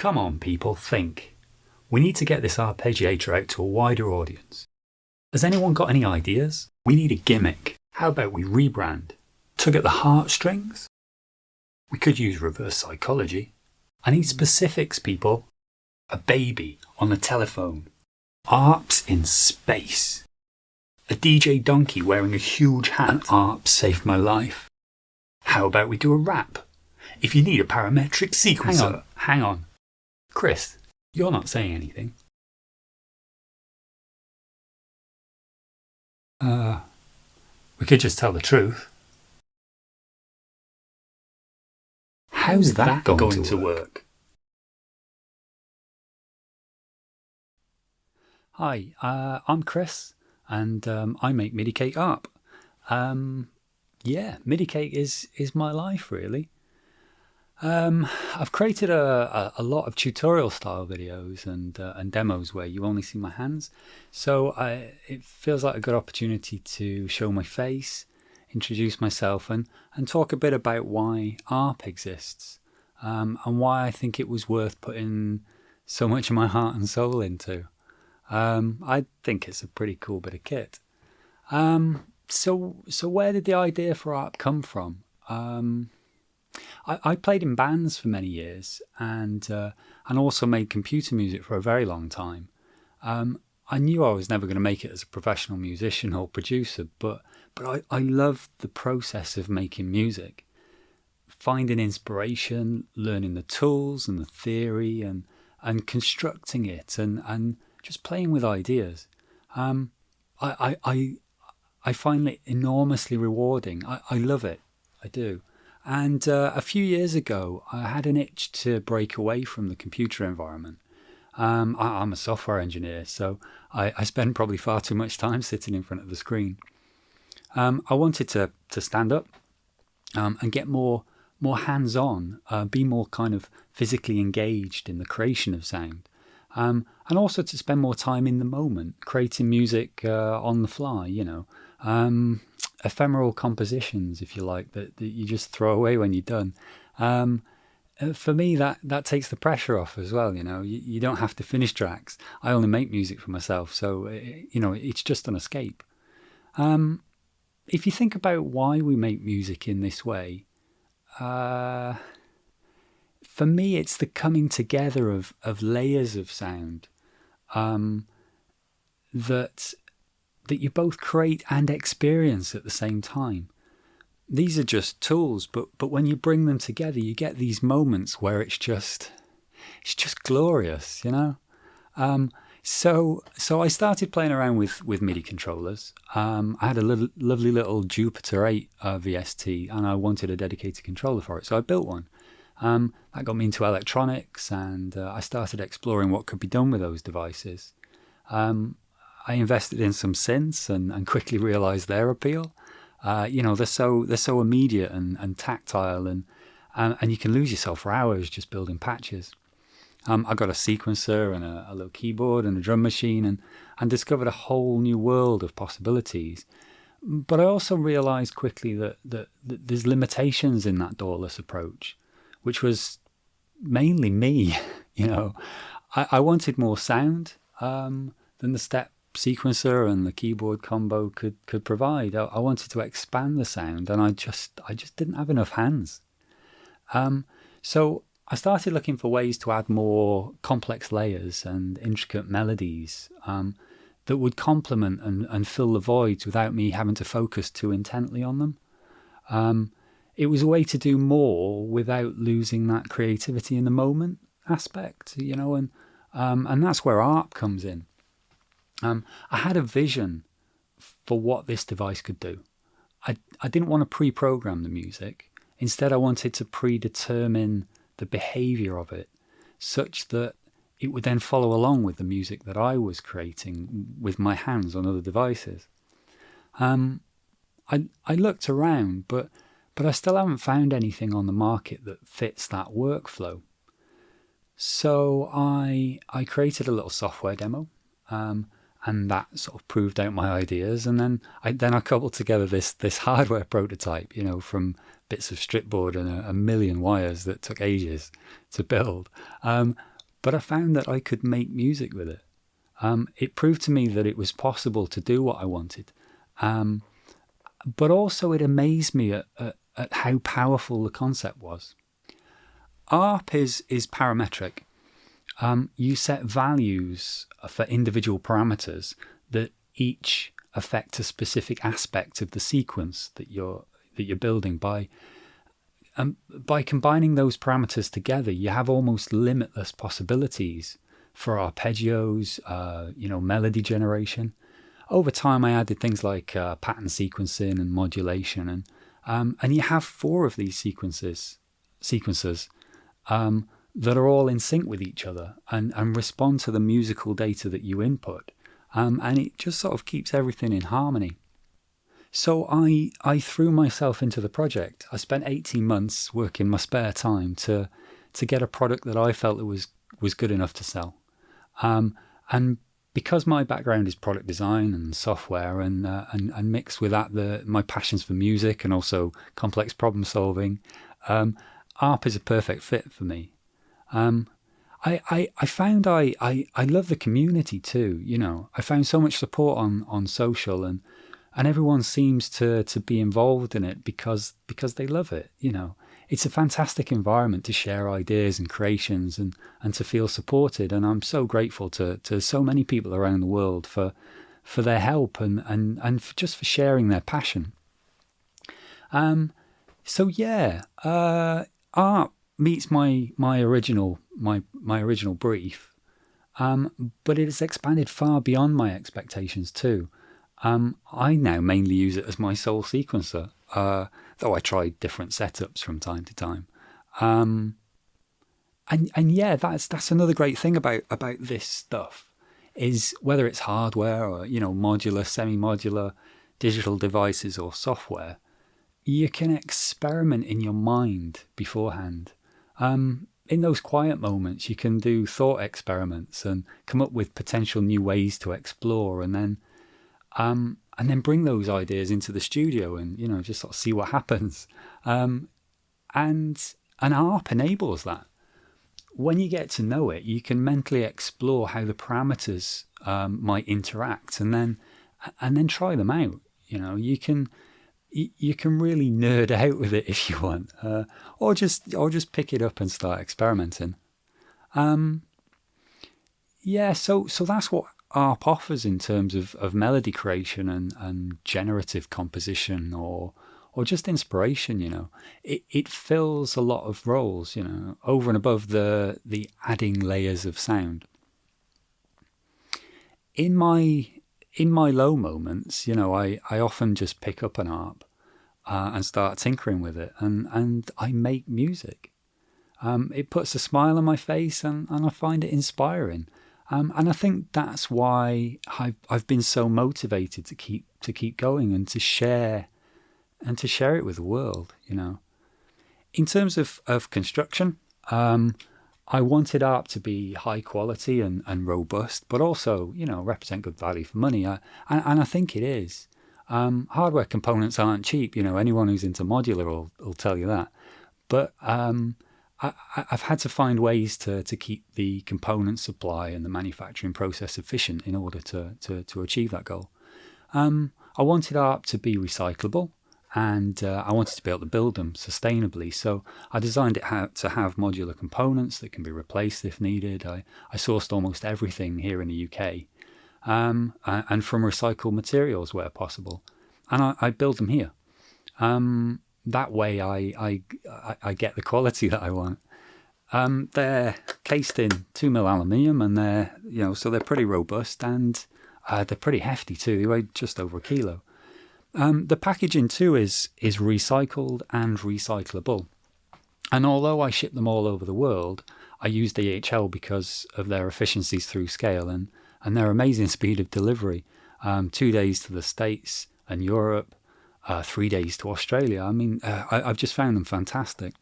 Come on, people, think. We need to get this arpeggiator out to a wider audience. Has anyone got any ideas? We need a gimmick. How about we rebrand? Tug at the heartstrings? We could use reverse psychology. I need specifics, people. A baby on the telephone. ARPs in space. A DJ donkey wearing a huge hat. An ARP saved my life. How about we do a rap? If you need a parametric sequencer. Hang on. Chris, you're not saying anything. We could just tell the truth. How's that going to work? Hi, I'm Chris, and I make Midicake ARP. Yeah, Midicake is my life, really. I've created a lot of tutorial style videos and demos where you only see my hands, so it feels like a good opportunity to show my face, introduce myself, and talk a bit about why ARP exists, and why I think it was worth putting so much of my heart and soul into. I think it's a pretty cool bit of kit. So where did the idea for ARP come from? I played in bands for many years and also made computer music for a very long time. I knew I was never going to make it as a professional musician or producer, but I loved the process of making music, finding inspiration, learning the tools and the theory, and constructing it, and just playing with ideas. I find it enormously rewarding. I love it. I do. And a few years ago, I had an itch to break away from the computer environment. I'm a software engineer, so I spend probably far too much time sitting in front of the screen. I wanted to stand up and get more hands-on, be more kind of physically engaged in the creation of sound, and also to spend more time in the moment, creating music on the fly, ephemeral compositions, if you like, that you just throw away when you're done. For me, that takes the pressure off as well. You don't have to finish tracks. I only make music for myself, so it's just an escape. If you think about why we make music in this way, for me, it's the coming together of layers of sound that you both create and experience at the same time. These are just tools, but when you bring them together, you get these moments where it's just glorious, So I started playing around with MIDI controllers. I had a lovely little Jupiter 8 VST, and I wanted a dedicated controller for it, so I built one. That got me into electronics, and I started exploring what could be done with those devices. I invested in some synths and quickly realized their appeal. They're so immediate and tactile, and you can lose yourself for hours just building patches. I got a sequencer and a little keyboard and a drum machine, and discovered a whole new world of possibilities. But I also realized quickly that there's limitations in that doorless approach, which was mainly me. I wanted more sound than the step sequencer and the keyboard combo could provide. I wanted to expand the sound, and I just didn't have enough hands. So I started looking for ways to add more complex layers and intricate melodies that would complement and fill the voids without me having to focus too intently on them. It was a way to do more without losing that creativity in the moment aspect, and that's where ARP comes in. I had a vision for what this device could do. I didn't want to pre-program the music. Instead, I wanted to predetermine the behavior of it such that it would then follow along with the music that I was creating with my hands on other devices. I looked around, but I still haven't found anything on the market that fits that workflow. So I created a little software demo, and that sort of proved out my ideas. And then I cobbled together this hardware prototype, from bits of stripboard and a million wires that took ages to build. but I found that I could make music with it. It proved to me that it was possible to do what I wanted. But also it amazed me at how powerful the concept was. ARP is parametric. You set values for individual parameters that each affect a specific aspect of the sequence that you're building. By combining those parameters together, you have almost limitless possibilities for arpeggios, melody generation. Over time, I added things like pattern sequencing and modulation, and you have 4 of these sequencers that are all in sync with each other and respond to the musical data that you input. And it just sort of keeps everything in harmony. So I threw myself into the project. I spent 18 months working my spare time to get a product that I felt that was good enough to sell. And because my background is product design and software, and mixed with that my passions for music and also complex problem solving, ARP is a perfect fit for me. I found I love the community too. I found so much support on social, and everyone seems to be involved in it because they love it. It's a fantastic environment to share ideas and creations and to feel supported. And I'm so grateful to so many people around the world for their help and just for sharing their passion. ARP meets my original brief, but it has expanded far beyond my expectations too. I now mainly use it as my sole sequencer, though I try different setups from time to time. That's another great thing about this stuff, is whether it's hardware or modular, semi-modular, digital devices or software, you can experiment in your mind beforehand. In those quiet moments, you can do thought experiments and come up with potential new ways to explore, and then bring those ideas into the studio and just sort of see what happens. And ARP enables that. When you get to know it, you can mentally explore how the parameters might interact, and then try them out. You can really nerd out with it if you want, or just pick it up and start experimenting. So that's what ARP offers in terms of melody creation and generative composition or just inspiration. It fills a lot of roles, over and above the adding layers of sound. In my low moments, I often just pick up an ARP and start tinkering with it, and I make music. It puts a smile on my face, and I find it inspiring. And I think that's why I've been so motivated to keep going and to share it with the world. In terms of construction, I wanted ARP to be high quality and robust, but also represent good value for money. And I think it is. Hardware components aren't cheap. Anyone who's into modular will tell you that. But I've had to find ways to keep the component supply and the manufacturing process efficient in order to achieve that goal. I wanted ARP to be recyclable, and I wanted to be able to build them sustainably. So I designed it to have modular components that can be replaced if needed. I sourced almost everything here in the UK, and from recycled materials where possible. And I build them here. That way I get the quality that I want. They're cased in 2mm aluminium, and so they're pretty robust, and they're pretty hefty too. They weigh just over 1 kilo. The packaging too is recycled and recyclable. And although I ship them all over the world, I use DHL because of their efficiencies through scale and their amazing speed of delivery. 2 days to the States and Europe, 3 days to Australia. I mean, I've just found them fantastic.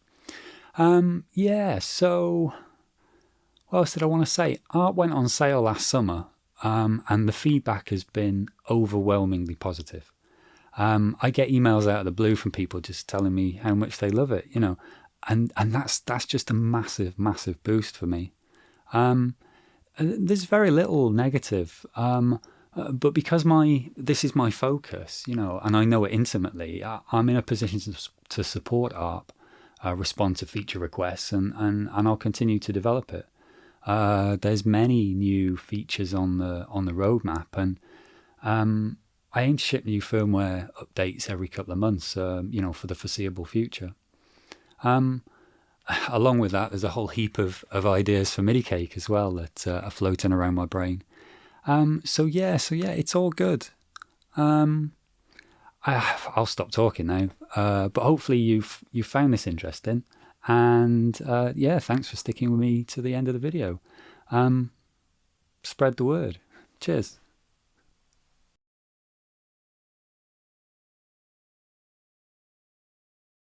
So what else did I want to say? ARP went on sale last summer, and the feedback has been overwhelmingly positive. I get emails out of the blue from people just telling me how much they love it, and that's just a massive, massive boost for me. There's very little negative, but because this is my focus, and I know it intimately, I'm in a position to support ARP, respond to feature requests, and I'll continue to develop it. There's many new features on the roadmap, and I aim to ship new firmware updates every couple of months, for the foreseeable future. Along with that, there's a whole heap of ideas for Midicake as well that are floating around my brain. So yeah, it's all good. I'll stop talking now, but hopefully you've found this interesting, and thanks for sticking with me to the end of the video. Spread the word. Cheers.